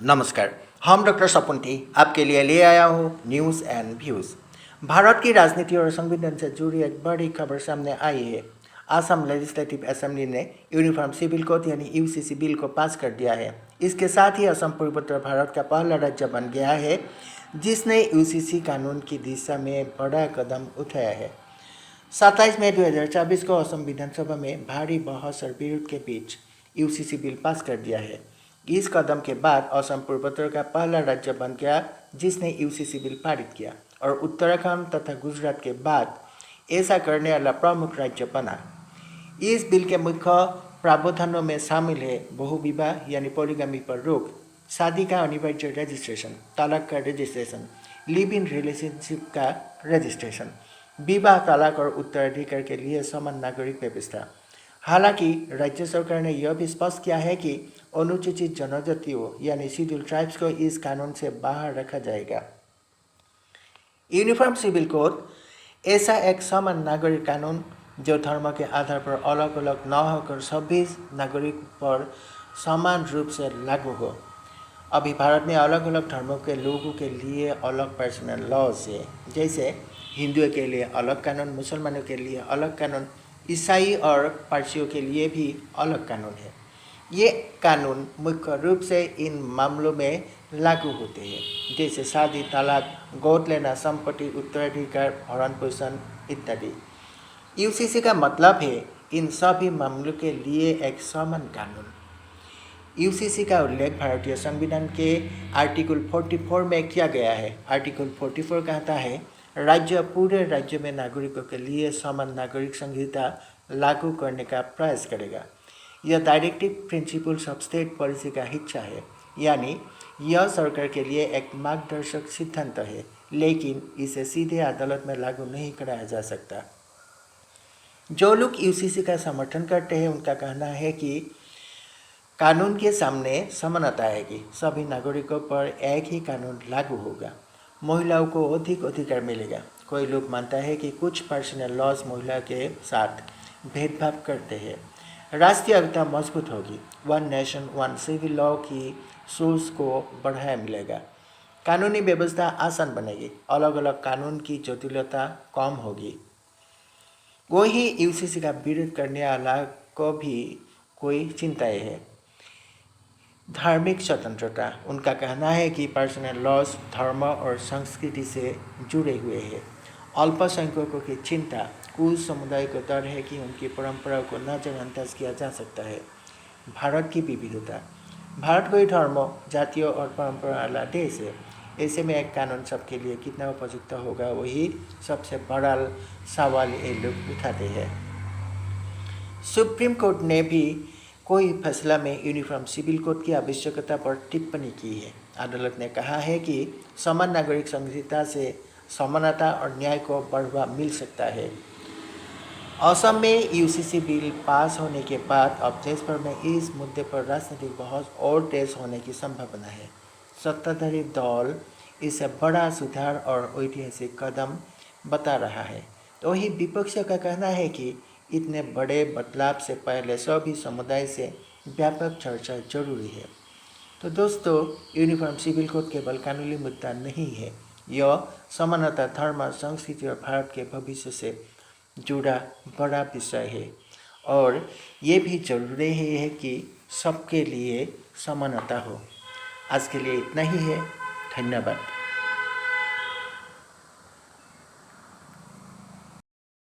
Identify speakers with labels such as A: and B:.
A: नमस्कार, हम डॉक्टर सपुंती आपके लिए ले आया हूँ न्यूज़ एंड व्यूज़। भारत की राजनीति और संविधान से जुड़ी एक बड़ी खबर सामने आई है। असम लेजिस्लेटिव असेंबली ने यूनिफॉर्म सिविल कोड यानी यूसीसी बिल को पास कर दिया है। इसके साथ ही असम पूर्वोत्तर भारत का पहला राज्य बन गया है जिसने यूसीसी कानून की दिशा में बड़ा कदम उठाया है। 27 मई 2024 को असम विधानसभा में भारी बहस और विरोध के बीच यूसीसी बिल पास कर दिया है। इस कदम के बाद असम पूर्वोत्तर का पहला राज्य बन गया जिसने यूसीसी बिल पारित किया और उत्तराखंड तथा गुजरात के बाद ऐसा करने वाला प्रमुख राज्य बना। इस बिल के मुख्य प्रावधानों में शामिल है बहुविवाह यानी पॉलीगामी पर रोक, शादी का अनिवार्य रजिस्ट्रेशन, तलाक का रजिस्ट्रेशन, लिव इन रिलेशनशिप का रजिस्ट्रेशन, विवाह, तलाक और उत्तराधिकार के लिए समान नागरिक व्यवस्था। हालांकि राज्य सरकार ने यह भी स्पष्ट किया है कि अनुसूचित जनजातियों यानी शेड्यूल ट्राइब्स को इस कानून से बाहर रखा जाएगा। यूनिफॉर्म सिविल कोड ऐसा एक समान नागरिक कानून जो धर्म के आधार पर अलग अलग न होकर सभी नागरिक पर समान रूप से लागू हो। अभी भारत में अलग अलग धर्मों के लोगों के लिए अलग पर्सनल लॉज है, जैसे हिंदुओं के लिए अलग कानून, मुसलमानों के लिए अलग कानून, ईसाई और पारसियों के लिए भी अलग कानून है। ये कानून मुख्य रूप से इन मामलों में लागू होते हैं, जैसे शादी, तलाक, गोद लेना, संपत्ति, उत्तराधिकार, भरण पोषण इत्यादि। यूसीसी का मतलब है इन सभी मामलों के लिए एक समान कानून। यूसीसी का उल्लेख भारतीय संविधान के आर्टिकल 44 में किया गया है। आर्टिकल 44 कहता है राज्य पूरे राज्य में नागरिकों के लिए समान नागरिक संहिता लागू करने का प्रयास करेगा। यह directive principles of state policy का हिस्सा है, यानी यह सरकार के लिए एक मार्गदर्शक सिद्धांत है, लेकिन इसे सीधे अदालत में लागू नहीं कराया जा सकता। जो लोग यूसीसी का समर्थन करते हैं उनका कहना है कि कानून के सामने समानता आएगी, सभी नागरिकों पर एक ही कानून लागू होगा, महिलाओं को अधिक अधिकार मिलेगा। कोई लोग मानता है कि कुछ पर्सनल लॉज महिला के साथ भेदभाव करते हैं। राष्ट्रीय एकता मजबूत होगी। One nation one civil law की सोच को बढ़ाया मिलेगा। कानूनी व्यवस्था आसान बनेगी। अलग अलग कानून की जटिलता कम होगी। वही यूसीसी का विरोध करने वाला को भी कोई चिंताएं है। धार्मिक स्वतंत्रता, उनका कहना है कि पर्सनल लॉज धर्म और संस्कृति से जुड़े हुए हैं। अल्पसंख्यकों की चिंता, कुछ समुदाय को डर है कि उनकी परंपराओं को नजरअंदाज किया जा सकता है। भारत की विविधता, भारत कोई धर्मों, जातियों और परंपरा वाला देश है। ऐसे में एक कानून सबके लिए कितना उपयुक्त होगा, वही सबसे बड़ा सवाल ये लोग उठाते हैं। सुप्रीम कोर्ट ने भी कोई फैसला में यूनिफॉर्म सिविल कोड की आवश्यकता पर टिप्पणी की है। अदालत ने कहा है कि समान नागरिक संहिता से समानता और न्याय को बढ़ावा मिल सकता है। असम में यूसीसी बिल पास होने के बाद अब देश भर में इस मुद्दे पर राजनीतिक बहस और तेज होने की संभावना है। सत्ताधारी दल इसे बड़ा सुधार और ऐतिहासिक कदम बता रहा है, तो वही विपक्ष का कहना है कि इतने बड़े बदलाव से पहले सभी समुदाय से व्यापक चर्चा जरूरी है। तो दोस्तों, यूनिफॉर्म सिविल कोड केवल कानूनी मुद्दा नहीं है, यह समानता, धर्म, संस्कृति और भारत के भविष्य से जुड़ा बड़ा विषय है और ये भी जरूरी है कि सबके लिए समानता हो। आज के लिए इतना ही है। धन्यवाद।